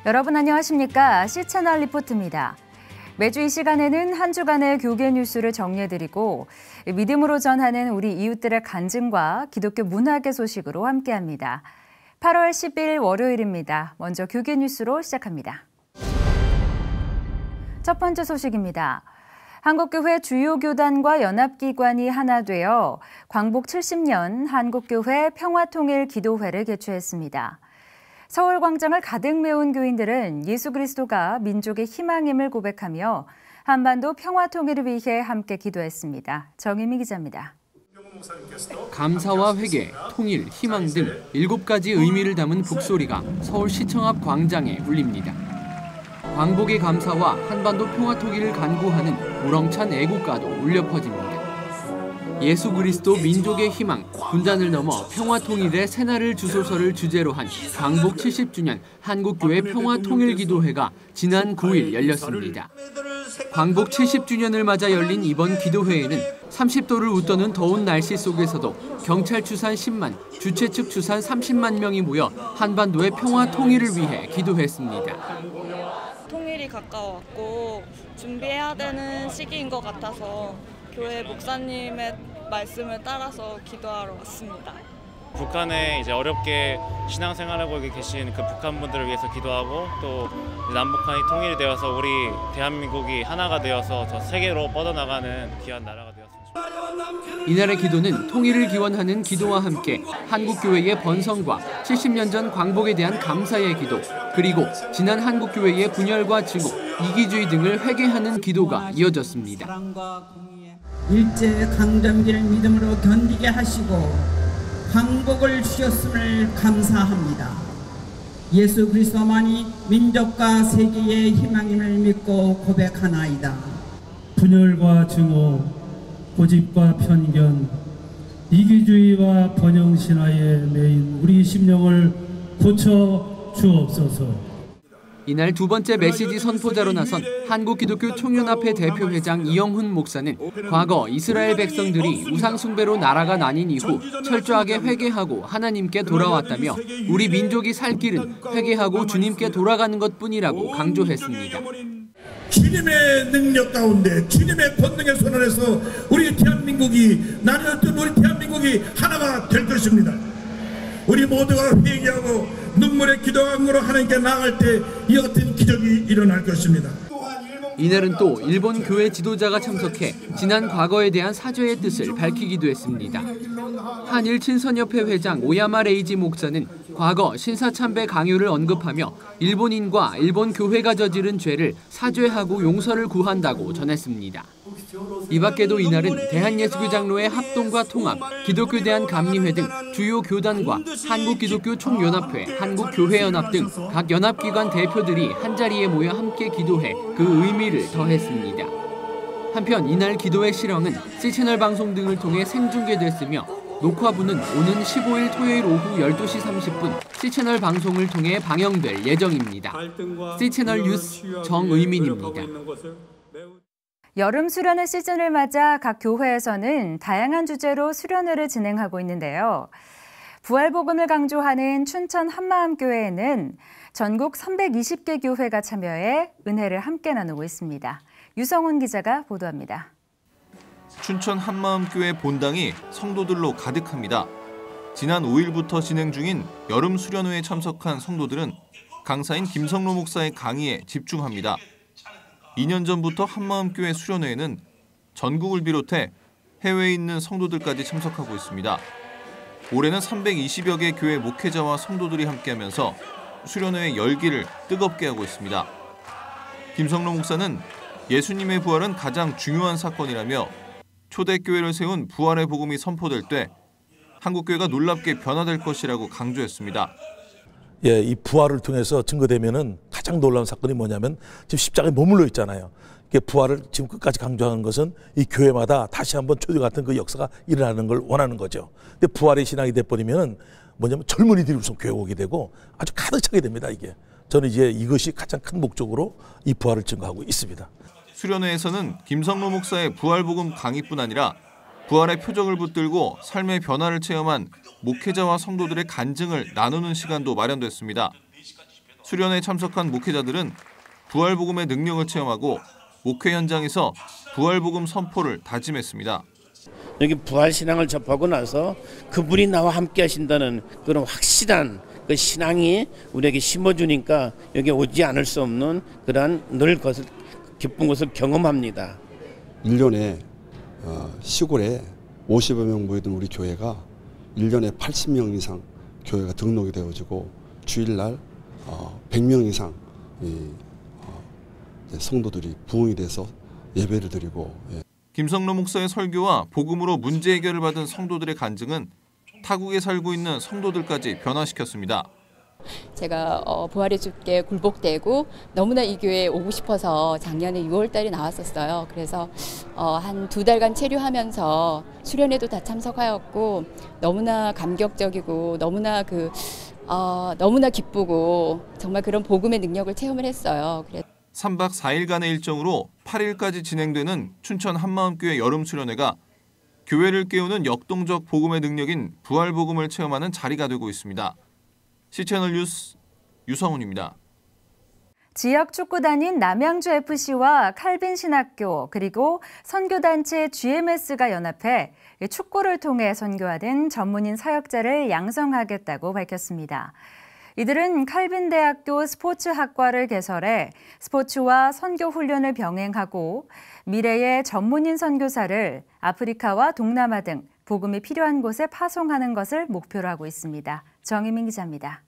여러분 안녕하십니까? C채널 리포트입니다. 매주 이 시간에는 한 주간의 교계 뉴스를 정리해드리고 믿음으로 전하는 우리 이웃들의 간증과 기독교 문학의 소식으로 함께합니다. 8월 10일 월요일입니다. 먼저 교계 뉴스로 시작합니다. 첫 번째 소식입니다. 한국교회 주요 교단과 연합기관이 하나 되어 광복 70년 한국교회 평화통일기도회를 개최했습니다. 서울광장을 가득 메운 교인들은 예수 그리스도가 민족의 희망임을 고백하며 한반도 평화통일을 위해 함께 기도했습니다. 정희미 기자입니다. 감사와 회개, 통일, 희망 등 7가지 의미를 담은 북소리가 서울시청 앞 광장에 울립니다. 광복의 감사와 한반도 평화통일을 간구하는 우렁찬 애국가도 울려 퍼집니다. 예수 그리스도 민족의 희망, 분단을 넘어 평화통일의 새날을 주소서를 주제로 한 광복 70주년 한국교회 평화통일기도회가 지난 9일 열렸습니다. 광복 70주년을 맞아 열린 이번 기도회에는 30도를 웃도는 더운 날씨 속에서도 경찰 추산 10만, 주최 측 추산 30만 명이 모여 한반도의 평화통일을 위해 기도했습니다. 통일이 가까웠고 준비해야 되는 시기인 것 같아서 교회 목사님의 말씀을 따라서 기도하러 왔습니다. 북한에 이제 어렵게 신앙생활하고 계신 그 북한 분들을 위해서 기도하고 또 남북한이 통일이 되어서 우리 대한민국이 하나가 되어서 저 세계로 뻗어나가는 귀한 나라가 되었습니다. 이날의 기도는 통일을 기원하는 기도와 함께 한국교회의 번성과 70년 전 광복에 대한 감사의 기도, 그리고 지난 한국교회의 분열과 증오, 이기주의 등을 회개하는 기도가 이어졌습니다. 일제강점기를 믿음으로 견디게 하시고 광복을 주셨음을 감사합니다. 예수 그리스도만이 민족과 세계의 희망임을 믿고 고백하나이다. 분열과 증오, 고집과 편견, 이기주의와 번영신화에 매인 우리 심령을 고쳐 주옵소서. 이날 두 번째 메시지 선포자로 나선 한국기독교총연합회 대표회장 이영훈 목사는 과거 이스라엘 백성들이 우상숭배로 나라가 나뉜 이후 철저하게 회개하고 하나님께 돌아왔다며 우리 민족이 살 길은 회개하고 주님께 돌아가는 것뿐이라고 강조했습니다. 주님의 능력 가운데 주님의 권능의 손 안에서 우리 대한민국이 나누었던 우리 대한민국이 하나가 될 것입니다. 우리 모두가 회개하고 눈물의 기도함으로 하나님께 나아갈 때 이 같은 기적이 일어날 것입니다. 이날은 또 일본 교회 지도자가 참석해 지난 과거에 대한 사죄의 뜻을 밝히기도 했습니다. 한일 친선협회 회장 오야마 레이지 목사는 과거 신사참배 강요를 언급하며 일본인과 일본 교회가 저지른 죄를 사죄하고 용서를 구한다고 전했습니다. 이 밖에도 이날은 대한예수교장로회 합동과 통합, 기독교 대한 감리회 등 주요 교단과 한국기독교총연합회, 한국교회연합 등 각 연합기관 대표들이 한자리에 모여 함께 기도해 그 의미를 더했습니다. 한편 이날 기도의 실황은 C채널 방송 등을 통해 생중계됐으며 녹화부는 오는 15일 토요일 오후 12시 30분 C채널 방송을 통해 방영될 예정입니다. C채널 뉴스 정의민입니다. 여름 수련회 시즌을 맞아 각 교회에서는 다양한 주제로 수련회를 진행하고 있는데요. 부활복음을 강조하는 춘천 한마음교회에는 전국 320개 교회가 참여해 은혜를 함께 나누고 있습니다. 유성훈 기자가 보도합니다. 춘천 한마음교회 본당이 성도들로 가득합니다. 지난 5일부터 진행 중인 여름 수련회에 참석한 성도들은 강사인 김성로 목사의 강의에 집중합니다. 2년 전부터 한마음교회 수련회에는 전국을 비롯해 해외에 있는 성도들까지 참석하고 있습니다. 올해는 320여 개 교회 목회자와 성도들이 함께하면서 수련회의 열기를 뜨겁게 하고 있습니다. 김성로 목사는 예수님의 부활은 가장 중요한 사건이라며 초대교회를 세운 부활의 복음이 선포될 때 한국교회가 놀랍게 변화될 것이라고 강조했습니다. 이 부활을 통해서 증거되면은 가장 놀라운 사건이 뭐냐면 지금 십자가에 머물러 있잖아요. 부활을 지금 끝까지 강조하는 것은 이 교회마다 다시 한번 초대 같은 그 역사가 일어나는 걸 원하는 거죠. 근데 부활의 신앙이 돼버리면은 뭐냐면 젊은이들이 우선 교회 오게 되고 아주 가득 차게 됩니다. 이게 저는 이제 이것이 가장 큰 목적으로 이 부활을 증거하고 있습니다. 수련회에서는 김성로 목사의 부활복음 강의뿐 아니라 부활의 표적을 붙들고 삶의 변화를 체험한 목회자와 성도들의 간증을 나누는 시간도 마련됐습니다. 수련회에 참석한 목회자들은 부활복음의 능력을 체험하고 목회 현장에서 부활복음 선포를 다짐했습니다. 여기 부활신앙을 접하고 나서 그분이 나와 함께 하신다는 그런 확실한 그 신앙이 우리에게 심어주니까 여기 오지 않을 수 없는 그러한 늘 기쁜 것을 경험합니다. 1년에 시골에 50여 명 모이던 우리 교회가 1년에 80명 이상 교회가 등록이 되어지고 주일날 100명 이상 성도들이 부흥이 돼서 예배를 드리고. 김성로 목사의 설교와 복음으로 문제 해결을 받은 성도들의 간증은 타국에 살고 있는 성도들까지 변화시켰습니다. 제가 부활의 주께 굴복되고 너무나 이 교회에 오고 싶어서 작년에 6월 달에 나왔었어요. 그래서 한 2달간 체류하면서 수련회도 다 참석하였고 너무나 감격적이고 너무나 기쁘고 정말 그런 복음의 능력을 체험을 했어요. 3박 4일간의 일정으로 8일까지 진행되는 춘천 한마음교회 여름 수련회가 교회를 깨우는 역동적 복음의 능력인 부활복음을 체험하는 자리가 되고 있습니다. C채널 뉴스 유성훈입니다. 지역 축구단인 남양주FC와 칼빈신학교 그리고 선교단체 GMS가 연합해 축구를 통해 선교하는 전문인 사역자를 양성하겠다고 밝혔습니다. 이들은 칼빈대학교 스포츠학과를 개설해 스포츠와 선교 훈련을 병행하고 미래의 전문인 선교사를 아프리카와 동남아 등 복음이 필요한 곳에 파송하는 것을 목표로 하고 있습니다. 정희민 기자입니다.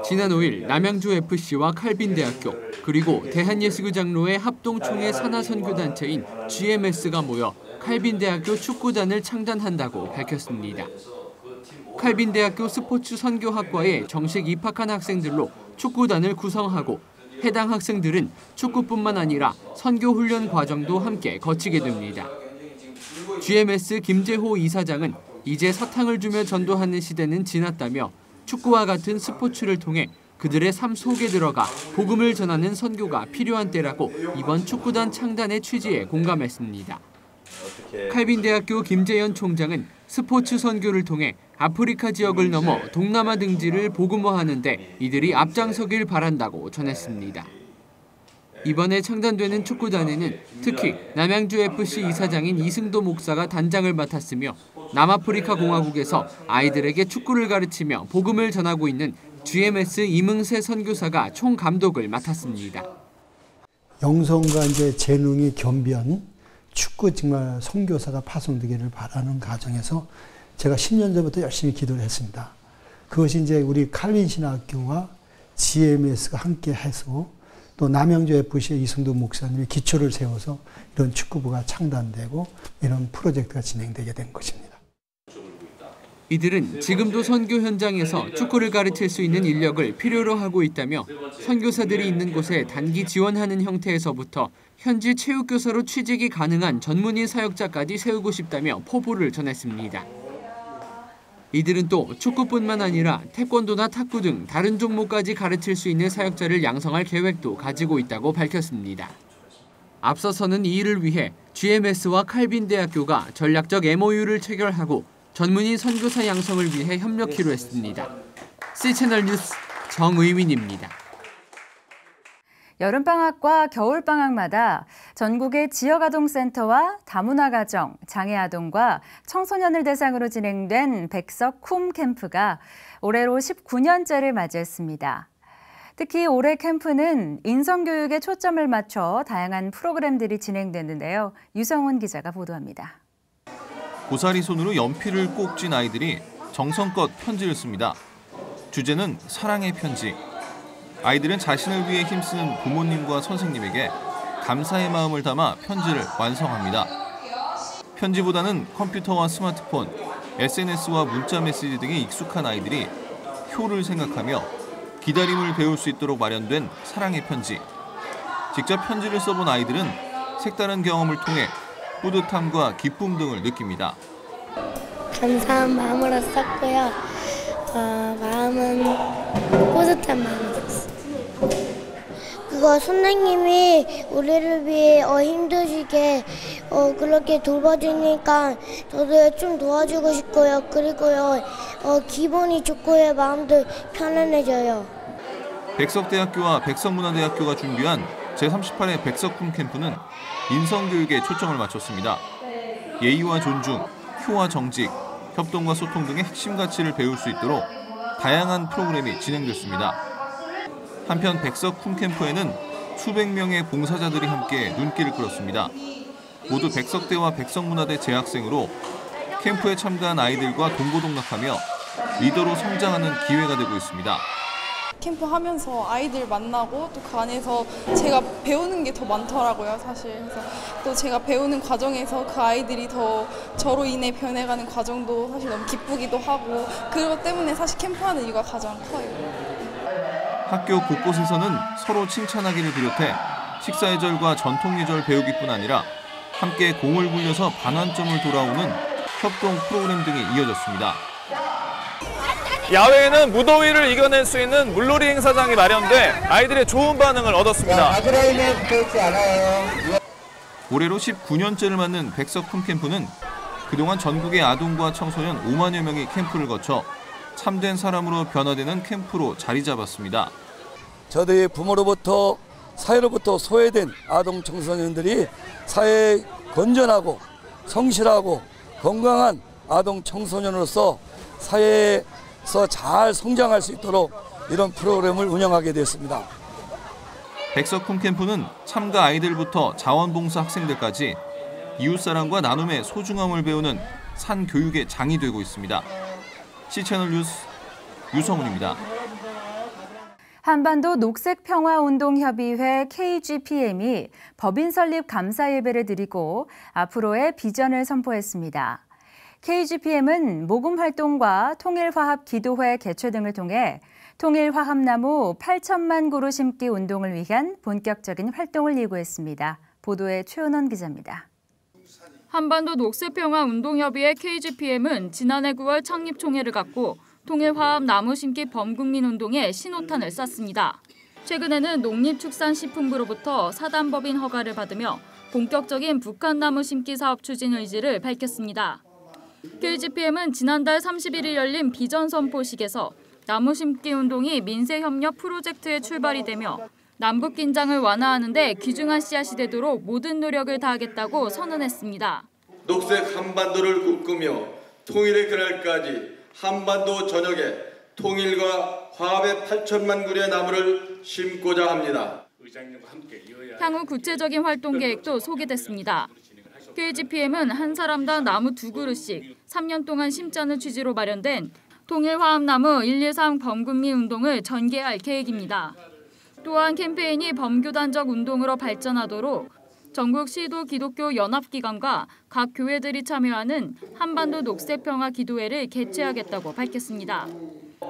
지난 5일 남양주FC와 칼빈대학교 그리고 대한예수교 장로회 합동총회 산하선교단체인 GMS가 모여 칼빈대학교 축구단을 창단한다고 밝혔습니다. 칼빈대학교 스포츠 선교학과에 정식 입학한 학생들로 축구단을 구성하고 해당 학생들은 축구뿐만 아니라 선교 훈련 과정도 함께 거치게 됩니다. GMS 김재호 이사장은 이제 사탕을 주며 전도하는 시대는 지났다며 축구와 같은 스포츠를 통해 그들의 삶 속에 들어가 복음을 전하는 선교가 필요한 때라고 이번 축구단 창단의 취지에 공감했습니다. 칼빈대학교 김재현 총장은 스포츠 선교를 통해 아프리카 지역을 넘어 동남아 등지를 복음화하는 데 이들이 앞장서길 바란다고 전했습니다. 이번에 창단되는 축구단에는 특히 남양주FC 이사장인 이승도 목사가 단장을 맡았으며 남아프리카 공화국에서 아이들에게 축구를 가르치며 복음을 전하고 있는 GMS 이문세 선교사가 총감독을 맡았습니다. 영성과 이제 재능이 겸비한 축구 정말 선교사가 파송되기를 바라는 가정에서 제가 10년 전부터 열심히 기도를 했습니다. 그것이 이제 우리 칼빈 신학교와 GMS가 함께 해서 또 남양주FC의 이승도 목사님이 기초를 세워서 이런 축구부가 창단되고 이런 프로젝트가 진행되게 된 것입니다. 이들은 지금도 선교 현장에서 축구를 가르칠 수 있는 인력을 필요로 하고 있다며 선교사들이 있는 곳에 단기 지원하는 형태에서부터 현지 체육교사로 취직이 가능한 전문인 사역자까지 세우고 싶다며 포부를 전했습니다. 이들은 또 축구뿐만 아니라 태권도나 탁구 등 다른 종목까지 가르칠 수 있는 사역자를 양성할 계획도 가지고 있다고 밝혔습니다. 앞서서는 이 일을 위해 GMS와 칼빈대학교가 전략적 MOU를 체결하고 전문인 선교사 양성을 위해 협력키로 했습니다. C채널 뉴스 정의민입니다. 여름방학과 겨울방학마다 전국의 지역아동센터와 다문화가정, 장애아동과 청소년을 대상으로 진행된 백석 쿰 캠프가 올해로 19년째를 맞이했습니다. 특히 올해 캠프는 인성교육에 초점을 맞춰 다양한 프로그램들이 진행됐는데요. 유성훈 기자가 보도합니다. 고사리 손으로 연필을 꼭 쥔 아이들이 정성껏 편지를 씁니다. 주제는 사랑의 편지. 아이들은 자신을 위해 힘쓰는 부모님과 선생님에게 감사의 마음을 담아 편지를 완성합니다. 편지보다는 컴퓨터와 스마트폰, SNS와 문자 메시지 등에 익숙한 아이들이 효를 생각하며 기다림을 배울 수 있도록 마련된 사랑의 편지. 직접 편지를 써본 아이들은 색다른 경험을 통해 뿌듯함과 기쁨 등을 느낍니다. 감사한 마음으로 썼고요. 마음은 뿌듯한 마음으로 썼어요. 그거 선생님이 우리를 위해 힘드시게 그렇게 돌봐주니까 저도 좀 도와주고 싶고요. 그리고요 기분이 좋고요. 마음도 편안해져요. 백석대학교와 백석문화대학교가 준비한 제38회 백석품 캠프는 인성교육에 초점을 맞췄습니다. 예의와 존중, 효와 정직, 협동과 소통 등의 핵심 가치를 배울 수 있도록 다양한 프로그램이 진행됐습니다. 한편 백석품 캠프에는 수백 명의 봉사자들이 함께 눈길을 끌었습니다. 모두 백석대와 백석문화대 재학생으로 캠프에 참가한 아이들과 동고동락하며 리더로 성장하는 기회가 되고 있습니다. 캠프 하면서 아이들 만나고 또 그 안에서 제가 배우는 게 더 많더라고요, 사실. 그래서 또 제가 배우는 과정에서 그 아이들이 더 저로 인해 변해가는 과정도 사실 너무 기쁘기도 하고 그것 때문에 사실 캠프하는 이유가 가장 커요. 학교 곳곳에서는 서로 칭찬하기를 비롯해 식사예절과 전통예절 배우기뿐 아니라 함께 공을 굴려서 반환점을 돌아오는 협동 프로그램 등이 이어졌습니다. 야외에는 무더위를 이겨낼 수 있는 물놀이 행사장이 마련돼 아이들의 좋은 반응을 얻었습니다. 올해로 19년째를 맞는 백석품 캠프는 그동안 전국의 아동과 청소년 5만여 명이 캠프를 거쳐 참된 사람으로 변화되는 캠프로 자리 잡았습니다. 저들의 부모로부터 사회로부터 소외된 아동 청소년들이 사회에 건전하고 성실하고 건강한 아동 청소년으로서 사회에서 잘 성장할 수 있도록 이런 프로그램을 운영하게 됐습니다. 백석품 캠프는 참가 아이들부터 자원봉사 학생들까지 이웃사랑과 나눔의 소중함을 배우는 산교육의 장이 되고 있습니다. C채널 뉴스 유성훈입니다. 한반도 녹색평화운동협의회 KGPM이 법인 설립 감사 예배를 드리고 앞으로의 비전을 선포했습니다. KGPM은 모금 활동과 통일화합 기도회 개최 등을 통해 통일화합나무 8천만 그루 심기 운동을 위한 본격적인 활동을 예고했습니다. 보도에 최은원 기자입니다. 한반도 녹색평화운동협의회 KGPM은 지난해 9월 창립총회를 갖고 통일화합 나무 심기 범국민운동에 신호탄을 쐈습니다. 최근에는 농림축산식품부로부터 사단법인 허가를 받으며 본격적인 북한 나무 심기 사업 추진 의지를 밝혔습니다. KGPM은 지난달 31일 열린 비전 선포식에서 나무 심기 운동이 민세협력 프로젝트의 출발이 되며 남북 긴장을 완화하는 데 귀중한 씨앗이 되도록 모든 노력을 다하겠다고 선언했습니다. 녹색 한반도를 꿈꾸며 통일의 그날까지 한반도 전역에 통일과 화합의 8천만 그루의 나무를 심고자 합니다. 향후 구체적인 활동 계획도 소개됐습니다. KGPM은 한 사람당 나무 2그루씩 3년 동안 심자는 취지로 마련된 통일화합나무 123 범국민 운동을 전개할 계획입니다. 또한 캠페인이 범교단적 운동으로 발전하도록 전국 시도 기독교 연합기관과 각 교회들이 참여하는 한반도 녹색평화 기도회를 개최하겠다고 밝혔습니다.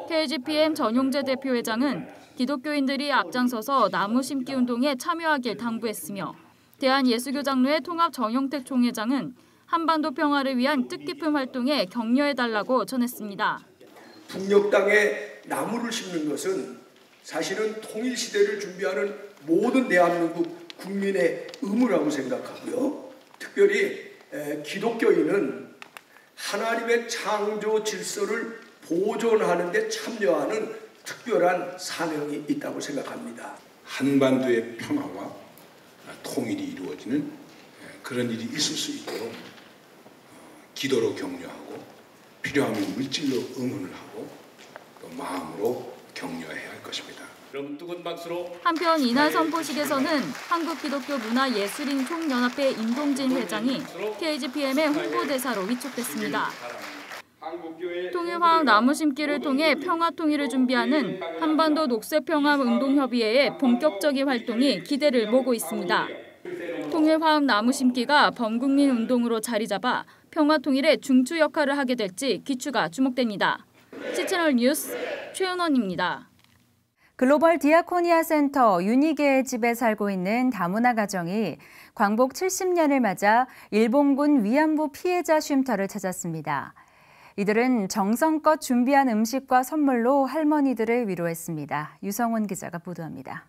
KGPM 전용재 대표회장은 기독교인들이 앞장서서 나무 심기 운동에 참여하길 당부했으며 대한예수교 장로회 통합 정용택 총회장은 한반도 평화를 위한 뜻깊은 활동에 격려해달라고 전했습니다. 북녘 땅에 나무를 심는 것은 사실은 통일시대를 준비하는 모든 대한민국 국민의 의무라고 생각하고요. 특별히 기독교인은 하나님의 창조 질서를 보존하는 데 참여하는 특별한 사명이 있다고 생각합니다. 한반도의 평화와 통일이 이루어지는 그런 일이 있을 수 있도록 기도로 격려하고 필요하면 물질로 응원을 하고 또 마음으로 격려해야 할 것입니다. 한편 이날 선포식에서는 한국기독교문화예술인 총연합회 임동진 회장이 KGPM의 홍보대사로 위촉됐습니다. 통일화합 나무 심기를 통해 평화통일을 준비하는 한반도 녹색평화운동협의회의 본격적인 활동이 기대를 모으고 있습니다. 통일화합 나무 심기가 범국민 운동으로 자리 잡아 평화통일의 중추 역할을 하게 될지 기추가 주목됩니다. C채널 뉴스 최은원입니다. 글로벌 디아코니아 센터 유니게의 집에 살고 있는 다문화 가정이 광복 70년을 맞아 일본군 위안부 피해자 쉼터를 찾았습니다. 이들은 정성껏 준비한 음식과 선물로 할머니들을 위로했습니다. 유성훈 기자가 보도합니다.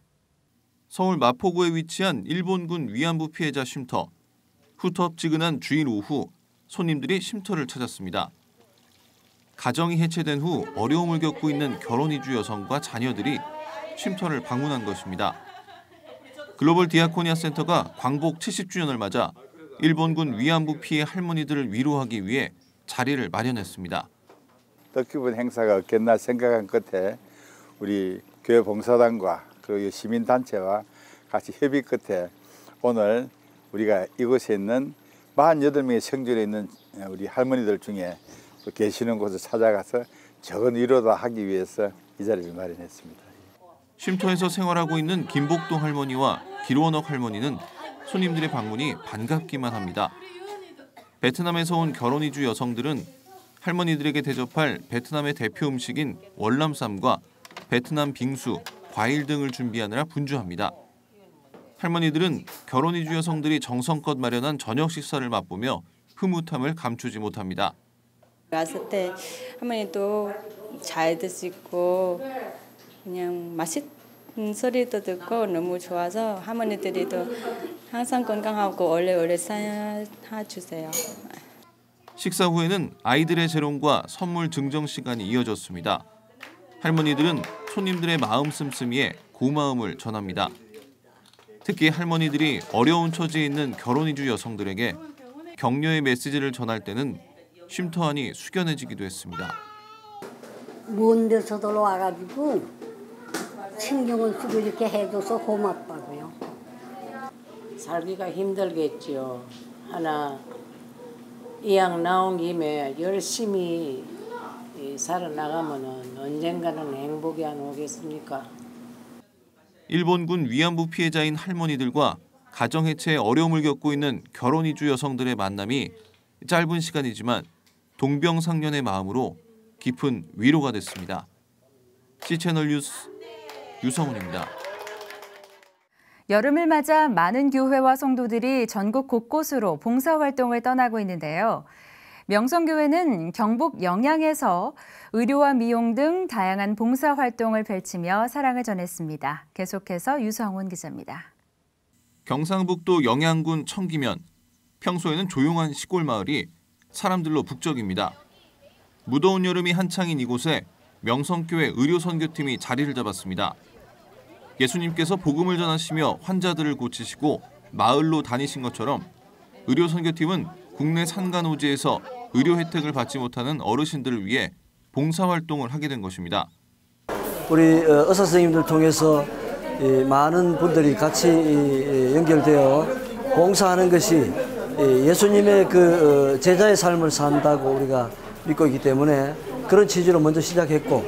서울 마포구에 위치한 일본군 위안부 피해자 쉼터. 후텁지근한 주일 오후 손님들이 쉼터를 찾았습니다. 가정이 해체된 후 어려움을 겪고 있는 결혼 이주 여성과 자녀들이 쉼터를 방문한 것입니다. 글로벌 디아코니아 센터가 광복 70주년을 맞아 일본군 위안부 피해 할머니들을 위로하기 위해 자리를 마련했습니다. 뜻깊은 행사가 없겠나 생각한 끝에 우리 교회 봉사단과 그리고 시민단체와 같이 협의 끝에 오늘 우리가 이곳에 있는 48명의 성전에 있는 우리 할머니들 중에 계시는 곳을 찾아가서 적은 위로도 하기 위해서 이 자리를 마련했습니다. 쉼터에서 생활하고 있는 김복동 할머니와 길원옥 할머니는 손님들의 방문이 반갑기만 합니다. 베트남에서 온 결혼 이주 여성들은 할머니들에게 대접할 베트남의 대표 음식인 월남쌈과 베트남 빙수, 과일 등을 준비하느라 분주합니다. 할머니들은 결혼 이주 여성들이 정성껏 마련한 저녁 식사를 맛보며 흐뭇함을 감추지 못합니다. 왔을 때 할머니도 잘 드시고 그냥 맛있는 소리도 듣고 너무 좋아서 할머니들이도 항상 건강하고 오래오래 살아주세요. 식사 후에는 아이들의 재롱과 선물 증정 시간이 이어졌습니다. 할머니들은 손님들의 마음 씀씀이에 고마움을 전합니다. 특히 할머니들이 어려운 처지에 있는 결혼 이주 여성들에게 격려의 메시지를 전할 때는 쉼터 안이 숙연해지기도 했습니다. 먼 데서도 와가지고 신경을 쓰고 이렇게 해줘서 고맙다고요. 살기가 힘들겠죠. 하나 이왕 나온 김에 열심히 살아나가면은 언젠가는 행복이 안 오겠습니까? 일본군 위안부 피해자인 할머니들과 가정해체에 어려움을 겪고 있는 결혼 이주 여성들의 만남이 짧은 시간이지만 동병상련의 마음으로 깊은 위로가 됐습니다. C채널 뉴스 유성훈입니다. 여름을 맞아 많은 교회와 성도들이 전국 곳곳으로 봉사활동을 떠나고 있는데요. 명성교회는 경북 영양에서 의료와 미용 등 다양한 봉사활동을 펼치며 사랑을 전했습니다. 계속해서 유성훈 기자입니다. 경상북도 영양군 청기면, 평소에는 조용한 시골 마을이 사람들로 북적입니다. 무더운 여름이 한창인 이곳에 명성교회 의료선교팀이 자리를 잡았습니다. 예수님께서 복음을 전하시며 환자들을 고치시고 마을로 다니신 것처럼 의료선교팀은 국내 산간오지에서 의료 혜택을 받지 못하는 어르신들을 위해 봉사활동을 하게 된 것입니다. 우리 의사 선생님들 통해서 많은 분들이 같이 연결되어 봉사하는 것이 예수님의 그 제자의 삶을 산다고 우리가 믿고 있기 때문에 그런 취지로 먼저 시작했고,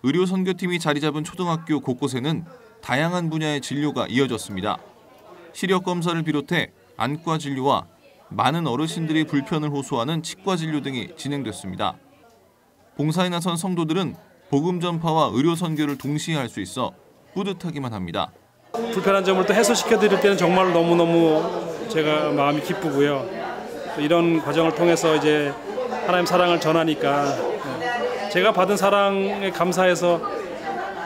의료선교팀이 자리 잡은 초등학교 곳곳에는 다양한 분야의 진료가 이어졌습니다. 시력검사를 비롯해 안과 진료와 많은 어르신들이 불편을 호소하는 치과 진료 등이 진행됐습니다. 봉사에 나선 성도들은 복음 전파와 의료 선교를 동시에 할 수 있어 뿌듯하기만 합니다. 불편한 점을 또 해소시켜 드릴 때는 정말 너무너무 제가 마음이 기쁘고요. 또 이런 과정을 통해서 이제 하나님 사랑을 전하니까 제가 받은 사랑에 감사해서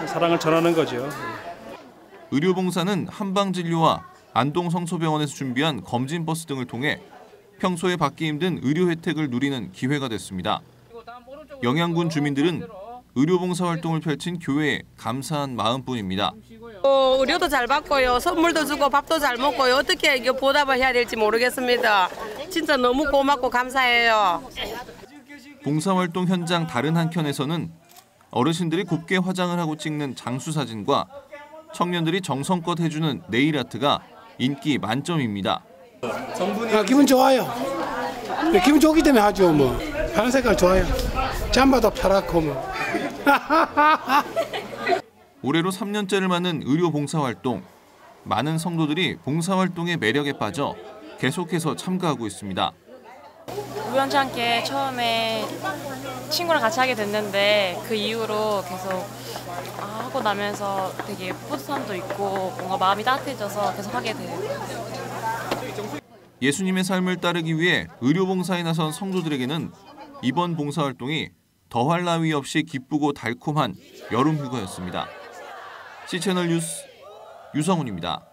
사랑을 전하는 거죠. 의료봉사는 한방진료와 안동성소병원에서 준비한 검진버스 등을 통해 평소에 받기 힘든 의료 혜택을 누리는 기회가 됐습니다. 영양군 주민들은 의료봉사활동을 펼친 교회에 감사한 마음뿐입니다. 의료도 잘 받고요. 선물도 주고 밥도 잘 먹고요. 어떻게 보답을 해야 될지 모르겠습니다. 진짜 너무 고맙고 감사해요. 봉사활동 현장 다른 한켠에서는 어르신들이 곱게 화장을 하고 찍는 장수사진과 청년들이 정성껏 해주는 네일아트가 인기 만점입니다. 기분 좋아요. 기분 좋기 때문에 하죠. 뭐 하는 색깔 좋아요. 잠바도 파랗고 뭐. 올해로 3년째를 맞는 의료 봉사활동. 많은 성도들이 봉사활동의 매력에 빠져 계속해서 참가하고 있습니다. 우연찮게 처음에 친구랑 같이 하게 됐는데 그 이후로 계속 하고 나면서 되게 뿌듯함도 있고 뭔가 마음이 따뜻해져서 계속 하게 돼요. 예수님의 삶을 따르기 위해 의료봉사에 나선 성도들에게는 이번 봉사활동이 더할 나위 없이 기쁘고 달콤한 여름휴가였습니다. C채널 뉴스 유성훈입니다.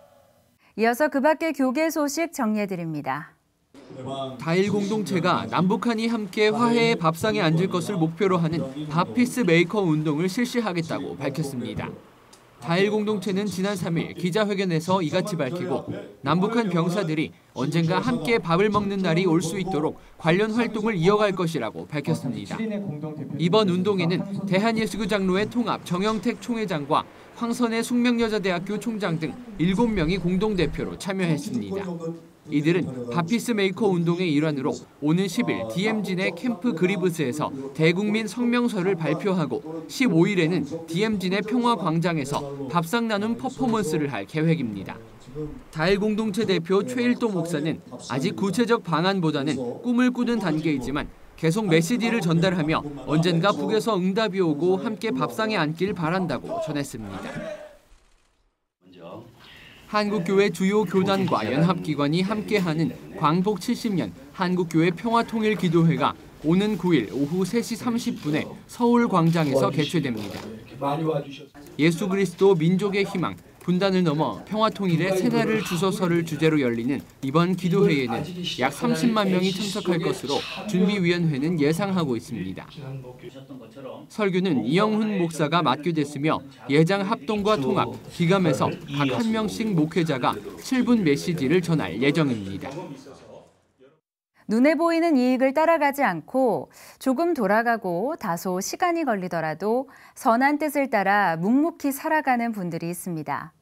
이어서 그 밖의 교계 소식 정리해드립니다. 다일 공동체가 남북한이 함께 화해의 밥상에 앉을 것을 목표로 하는 밥피스 메이커 운동을 실시하겠다고 밝혔습니다. 다일 공동체는 지난 3일 기자회견에서 이같이 밝히고 남북한 병사들이 언젠가 함께 밥을 먹는 날이 올 수 있도록 관련 활동을 이어갈 것이라고 밝혔습니다. 이번 운동에는 대한예수교 장로회 통합 정영택 총회장과 황선의 숙명여자대학교 총장 등 7명이 공동대표로 참여했습니다. 이들은 바피스메이커 운동의 일환으로 오는 10일 DMZ 내 캠프 그리브스에서 대국민 성명서를 발표하고 15일에는 DMZ 내 평화광장에서 밥상 나눔 퍼포먼스를 할 계획입니다. 다일 공동체 대표 최일도 목사는 아직 구체적 방안보다는 꿈을 꾸는 단계이지만 계속 메시지를 전달하며 언젠가 북에서 응답이 오고 함께 밥상에 앉길 바란다고 전했습니다. 한국교회 주요 교단과 연합기관이 함께하는 광복 70년 한국교회 평화통일기도회가 오는 9일 오후 3시 30분에 서울 광장에서 개최됩니다. 예수 그리스도 민족의 희망, 분단을 넘어 평화통일의 새날을 주소서를 주제로 열리는 이번 기도회에는 약 30만 명이 참석할 것으로 준비위원회는 예상하고 있습니다. 설교는 이영훈 목사가 맡게 됐으며 예장 합동과 통합, 기감에서 각 한 명씩 목회자가 7분 메시지를 전할 예정입니다. 눈에 보이는 이익을 따라가지 않고 조금 돌아가고 다소 시간이 걸리더라도 선한 뜻을 따라 묵묵히 살아가는 분들이 있습니다.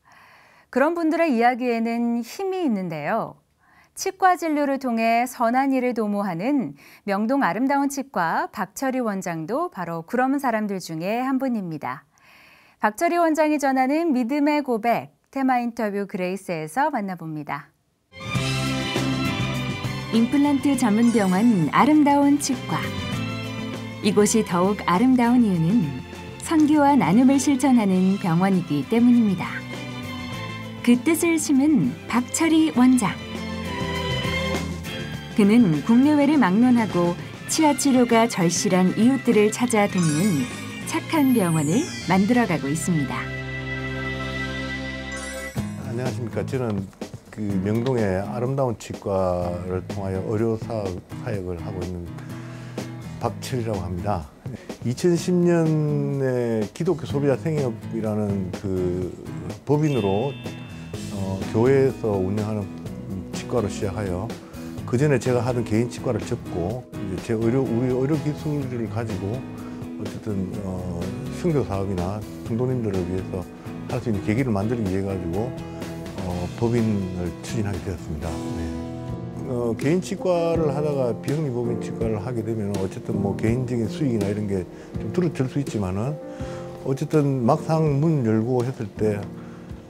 그런 분들의 이야기에는 힘이 있는데요. 치과 진료를 통해 선한 일을 도모하는 명동 아름다운 치과 박철희 원장도 바로 그런 사람들 중에 한 분입니다. 박철희 원장이 전하는 믿음의 고백, 테마 인터뷰 그레이스에서 만나봅니다. 임플란트 전문 병원 아름다운 치과. 이곳이 더욱 아름다운 이유는 선교와 나눔을 실천하는 병원이기 때문입니다. 그 뜻을 심은 박철희 원장. 그는 국내외를 막론하고 치아 치료가 절실한 이웃들을 찾아 돕는 착한 병원을 만들어가고 있습니다. 안녕하십니까. 저는 그 명동의 아름다운 치과를 통하여 의료 사역을 하고 있는 박철이라고 합니다. 2010년에 기독교 소비자 생협이라는 그 법인으로 교회에서 운영하는 치과로 시작하여 그 전에 제가 하던 개인 치과를 접고 이제 우리 의료 기술을 가지고 어쨌든 선교 사업이나 성도님들을 위해서 할 수 있는 계기를 만들기 위해 가지고 법인을 추진하게 되었습니다. 네. 개인 치과를 하다가 비영리 법인 치과를 하게 되면 어쨌든 뭐 개인적인 수익이나 이런 게 좀 줄어들 수 있지만은 어쨌든 막상 문 열고 했을 때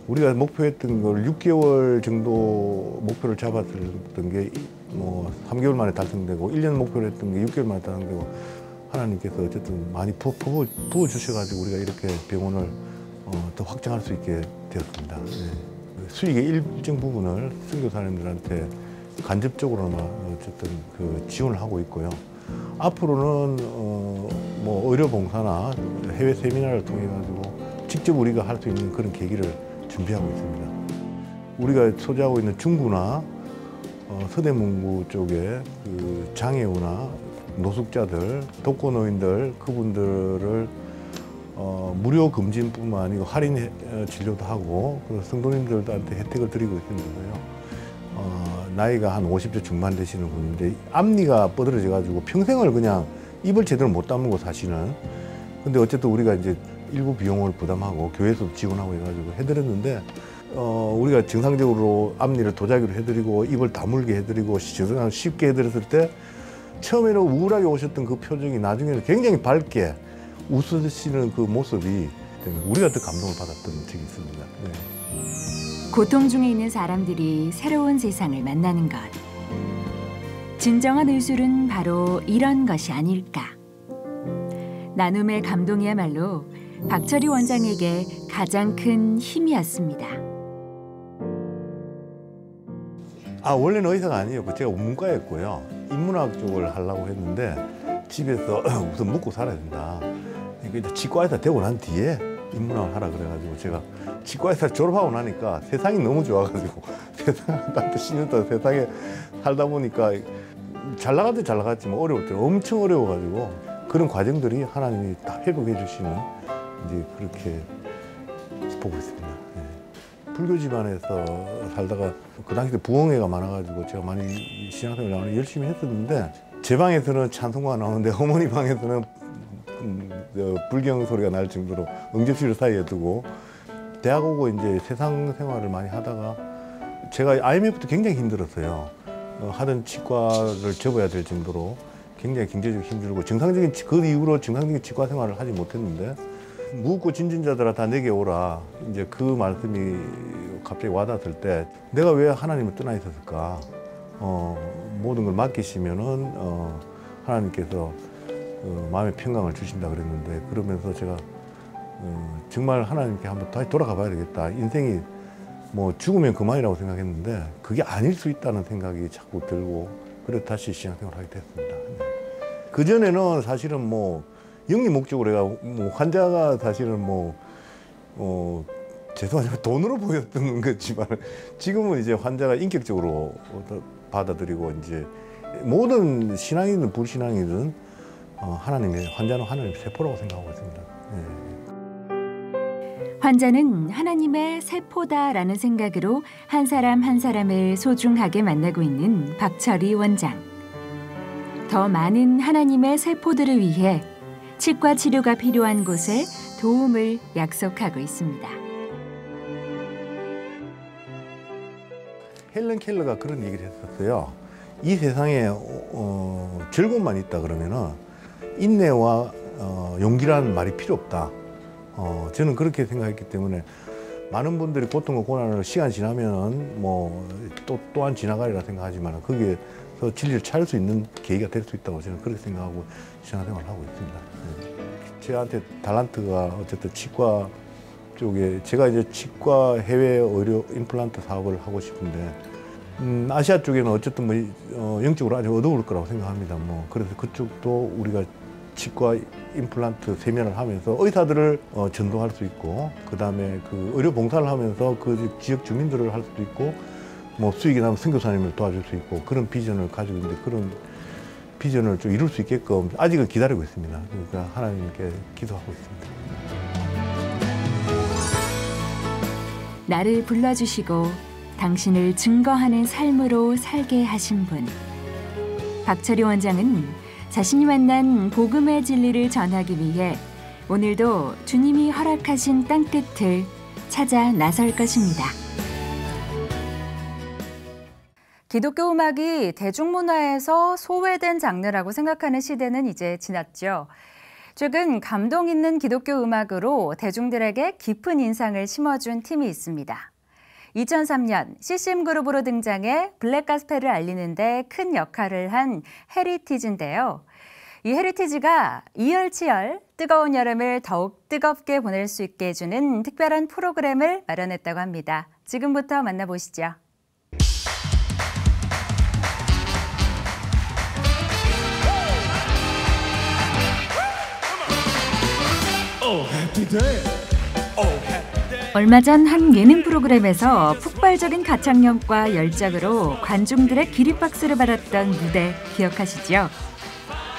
우리가 목표했던 걸 6개월 정도 목표를 잡았던 게 뭐 3개월 만에 달성되고 1년 목표를 했던 게 6개월 만에 달성되고 하나님께서 어쨌든 많이 부어 주셔가지고 우리가 이렇게 병원을 더 확장할 수 있게 되었습니다. 네. 수익의 일정 부분을 선교사님들한테 간접적으로나 어쨌든 그 지원을 하고 있고요. 앞으로는 뭐 의료 봉사나 해외 세미나를 통해 가지고 직접 우리가 할 수 있는 그런 계기를 준비하고 있습니다. 우리가 소재하고 있는 중구나 서대문구 쪽에 그 장애우나 노숙자들, 독거노인들 그분들을 무료 검진뿐만 아니고 할인 진료도 하고 그리고 성도님들한테 혜택을 드리고 있는데요. 나이가 한 50대 중반 되시는 분인데 앞니가 뻗어져 가지고 평생을 그냥 입을 제대로 못 다물고 사시는. 근데 어쨌든 우리가 이제 일부 비용을 부담하고 교회에서 지원하고 해가지고 해드렸는데 우리가 정상적으로 앞니를 도자기로 해드리고 입을 다물게 해드리고 쉽게 해드렸을 때 처음에는 우울하게 오셨던 그 표정이 나중에는 굉장히 밝게 웃으시는 그 모습이 우리가 더 감동을 받았던 적이 있습니다. 네. 고통 중에 있는 사람들이 새로운 세상을 만나는 것. 진정한 의술은 바로 이런 것이 아닐까. 나눔의 감동이야말로 박철희 원장에게 가장 큰 힘이었습니다. 원래는 의사가 아니었고 제가 문과였고요. 인문학 쪽을 하려고 했는데 집에서 우선 먹고 살아야 된다. 그러니까 치과의사 되고 난 뒤에 인문학을 하라 그래가지고 제가 치과의사 졸업하고 나니까 세상이 너무 좋아가지고 세상한테 10년 동안 세상에 살다 보니까 잘 나갈 때 잘 나갔지만 어려울 때 엄청 어려워가지고 그런 과정들이 하나님이 다 회복해 주시는 이제 그렇게 보고 있습니다. 예. 불교 집안에서 살다가 그 당시 때 부흥회가 많아가지고 제가 많이 신앙생활을 열심히 했었는데 제 방에서는 찬송가가 나오는데 어머니 방에서는 불경 소리가 날 정도로 응접실을 사이에 두고 대학 오고 이제 세상 생활을 많이 하다가 제가 IMF도 굉장히 힘들었어요. 하던 치과를 접어야 될 정도로 굉장히 경제적으로 힘들고 그 이후로 정상적인 치과 생활을 하지 못했는데 무겁고 진진자들아 다 내게 오라 이제 그 말씀이 갑자기 와닿았을 때 내가 왜 하나님을 떠나 있었을까? 모든 걸 맡기시면은 하나님께서 마음의 평강을 주신다 그랬는데 그러면서 제가 정말 하나님께 한번 다시 돌아가 봐야 되겠다. 인생이 뭐 죽으면 그만이라고 생각했는데 그게 아닐 수 있다는 생각이 자꾸 들고 그래서 다시 신앙생활을 하게 됐습니다. 그전에는 사실은 뭐 영리 목적으로 내가 뭐 환자가 사실은 죄송하지만 돈으로 보였던 거지만 지금은 이제 환자가 인격적으로 받아들이고 이제 모든 신앙이든 불신앙이든 환자는 하나님의 세포라고 생각하고 있습니다. 네. 환자는 하나님의 세포다라는 생각으로 한 사람 한 사람을 소중하게 만나고 있는 박철희 원장. 더 많은 하나님의 세포들을 위해 치과 치료가 필요한 곳에 도움을 약속하고 있습니다. 헬런 켈러가 그런 얘기를 했었어요. 이 세상에 즐거움만 있다 그러면은 인내와 용기라는 말이 필요 없다. 저는 그렇게 생각했기 때문에 많은 분들이 고통과 고난을 시간 지나면은 또한 지나가리라 생각하지만 거기에서 진리를 찾을 수 있는 계기가 될 수 있다고 저는 그렇게 생각하고 신앙생활을 하고 있습니다. 저한테 달란트가 어쨌든 치과 쪽에 제가 이제 치과 해외 의료 임플란트 사업을 하고 싶은데 아시아 쪽에는 어쨌든 영적으로 아주 어려울 거라고 생각합니다. 그래서 그쪽도 우리가 치과 임플란트 세면을 하면서 의사들을 전도할 수 있고 그다음에 그 의료 봉사를 하면서 그 지역 주민들을 할 수도 있고 수익이 나면 선교사님을 도와줄 수 있고 그런 비전을 가지고 있는데 그런 비전을 좀 이룰 수 있게끔 아직은 기다리고 있습니다. 그러니까 하나님께 기도하고 있습니다. 나를 불러주시고 당신을 증거하는 삶으로 살게 하신 분. 박철희 원장은 자신이 만난 복음의 진리를 전하기 위해 오늘도 주님이 허락하신 땅끝을 찾아 나설 것입니다. 기독교 음악이 대중문화에서 소외된 장르라고 생각하는 시대는 이제 지났죠. 최근 감동 있는 기독교 음악으로 대중들에게 깊은 인상을 심어준 팀이 있습니다. 2003년 CCM그룹으로 등장해 블랙 가스펠을 알리는 데 큰 역할을 한 헤리티지인데요. 이 헤리티지가 이열치열 뜨거운 여름을 더욱 뜨겁게 보낼 수 있게 해주는 특별한 프로그램을 마련했다고 합니다. 지금부터 만나보시죠. 얼마 전 한 예능 프로그램에서 폭발적인 가창력과 열정으로 관중들의 기립박수를 받았던 무대 기억하시죠?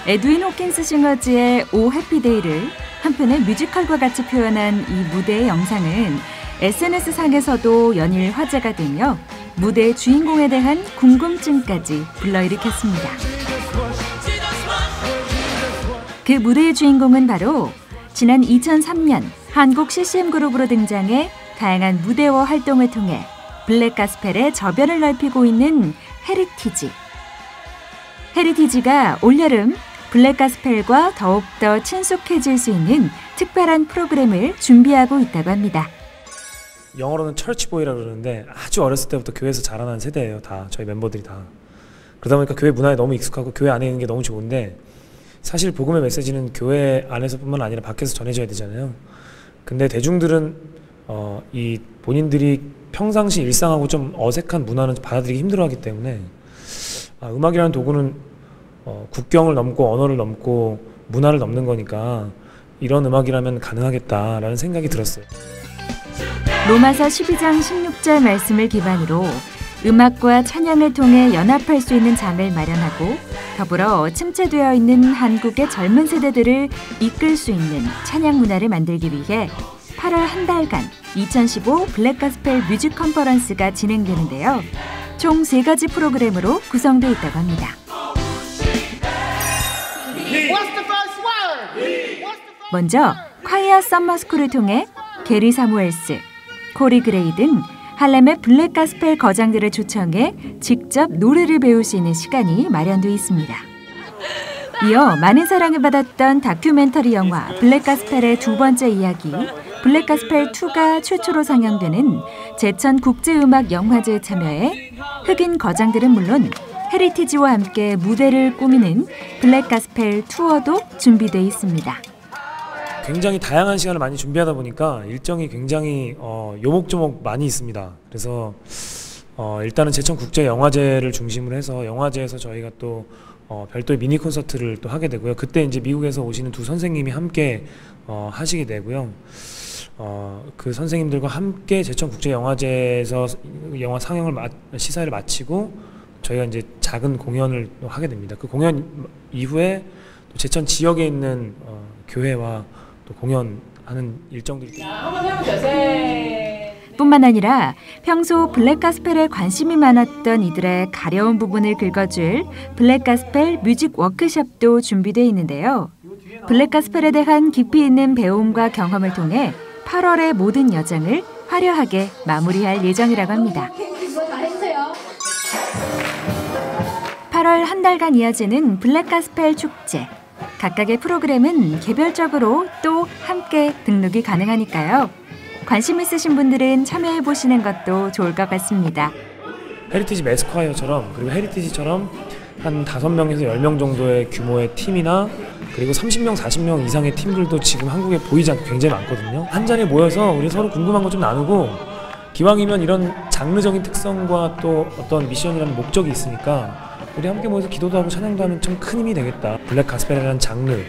에드윈 호킨스 싱어즈의 오 해피데이를 한편의 뮤지컬과 같이 표현한 이 무대의 영상은 SNS상에서도 연일 화제가 되며 무대의 주인공에 대한 궁금증까지 불러일으켰습니다. 그 무대의 주인공은 바로 지난 2003년 한국 CCM그룹으로 등장해 다양한 무대와 활동을 통해 블랙 가스펠의 저변을 넓히고 있는 헤리티지. 헤리티지가 올여름 블랙 가스펠과 더욱더 친숙해질 수 있는 특별한 프로그램을 준비하고 있다고 합니다. 영어로는 철치보이라고 그러는데 아주 어렸을 때부터 교회에서 자라난 세대예요. 다 저희 멤버들이 다. 그러다 보니까 교회 문화에 너무 익숙하고 교회 안에 있는 게 너무 좋은데 사실 복음의 메시지는 교회 안에서뿐만 아니라 밖에서 전해져야 되잖아요. 근데 대중들은 이 본인들이 평상시 일상하고 좀 어색한 문화는 받아들이기 힘들어하기 때문에 음악이라는 도구는 국경을 넘고 언어를 넘고 문화를 넘는 거니까 이런 음악이라면 가능하겠다라는 생각이 들었어요. 로마서 12장 16절 말씀을 기반으로 음악과 찬양을 통해 연합할 수 있는 장을 마련하고 더불어 침체되어 있는 한국의 젊은 세대들을 이끌 수 있는 찬양 문화를 만들기 위해 8월 한 달간 2015 블랙가스펠 뮤직 컨퍼런스가 진행되는데요. 총 3가지 프로그램으로 구성되어 있다고 합니다. 먼저 콰이어 썸머스쿨을 통해 게리 사무엘스, 코리 그레이 등 할렘의 블랙가스펠 거장들을 초청해 직접 노래를 배울 수 있는 시간이 마련되어 있습니다. 이어 많은 사랑을 받았던 다큐멘터리 영화 블랙가스펠의 2번째 이야기 블랙가스펠 2가 최초로 상영되는 제천국제음악영화제에 참여해 흑인 거장들은 물론 헤리티지와 함께 무대를 꾸미는 블랙가스펠 투어도 준비되어 있습니다. 굉장히 다양한 시간을 많이 준비하다 보니까 일정이 굉장히 요목조목 많이 있습니다. 그래서 일단은 제천국제영화제를 중심으로 해서 영화제에서 저희가 또 별도의 미니 콘서트를 또 하게 되고요. 그때 이제 미국에서 오시는 2 선생님이 함께 하시게 되고요. 그 선생님들과 함께 제천국제영화제에서 영화 상영을 시사회를 마치고 저희가 이제 작은 공연을 또 하게 됩니다. 그 공연 이후에 또 제천 지역에 있는 교회와 또 공연하는 일정들이 한번 해보세요. 뿐만 아니라 평소 블랙가스펠에 관심이 많았던 이들의 가려운 부분을 긁어줄 블랙가스펠 뮤직 워크숍도 준비되어 있는데요. 블랙가스펠에 대한 깊이 있는 배움과 경험을 통해 8월의 모든 여정을 화려하게 마무리할 예정이라고 합니다. 8월 한 달간 이어지는 블랙가스펠 축제. 각각의 프로그램은 개별적으로 또 함께 등록이 가능하니까요. 관심 있으신 분들은 참여해보시는 것도 좋을 것 같습니다. 헤리티지 매스콰이어처럼 그리고 헤리티지처럼 한 5명에서 10명 정도의 규모의 팀이나 그리고 30명, 40명 이상의 팀들도 지금 한국에 보이지 않고 굉장히 많거든요. 한 자리에 모여서 우리 서로 궁금한 거 좀 나누고 기왕이면 이런 장르적인 특성과 또 어떤 미션이라는 목적이 있으니까 우리 함께 모여서 기도도 하고 찬양도 하면 참 큰 힘이 되겠다. 블랙 가스펠이라는 장르,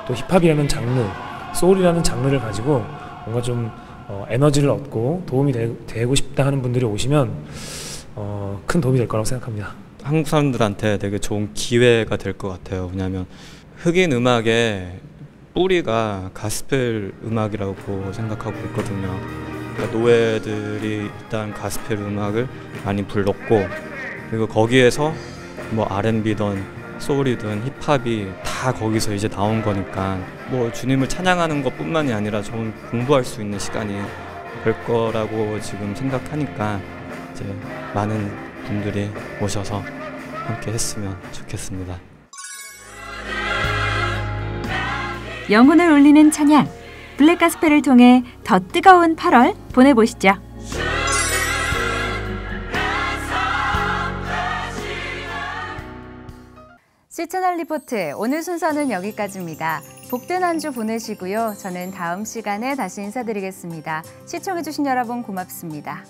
또 힙합이라는 장르, 소울이라는 장르를 가지고 뭔가 좀 에너지를 얻고 도움이 되고 싶다 하는 분들이 오시면 큰 도움이 될 거라고 생각합니다. 한국 사람들한테 되게 좋은 기회가 될 것 같아요. 왜냐하면 흑인 음악의 뿌리가 가스펠 음악이라고 생각하고 있거든요. 그러니까 노예들이 일단 가스펠 음악을 많이 불렀고 그리고 거기에서 뭐 R&B든 소울이든 힙합이 다 거기서 이제 나온 거니까 뭐 주님을 찬양하는 것뿐만이 아니라 좀 공부할 수 있는 시간이 될 거라고 지금 생각하니까 이제 많은 분들이 오셔서 함께 했으면 좋겠습니다. 영혼을 울리는 찬양, 블랙가스펠을 통해 더 뜨거운 8월 보내보시죠. 시채널 리포트 오늘 순서는 여기까지입니다. 복된 한 주 보내시고요. 저는 다음 시간에 다시 인사드리겠습니다. 시청해주신 여러분 고맙습니다.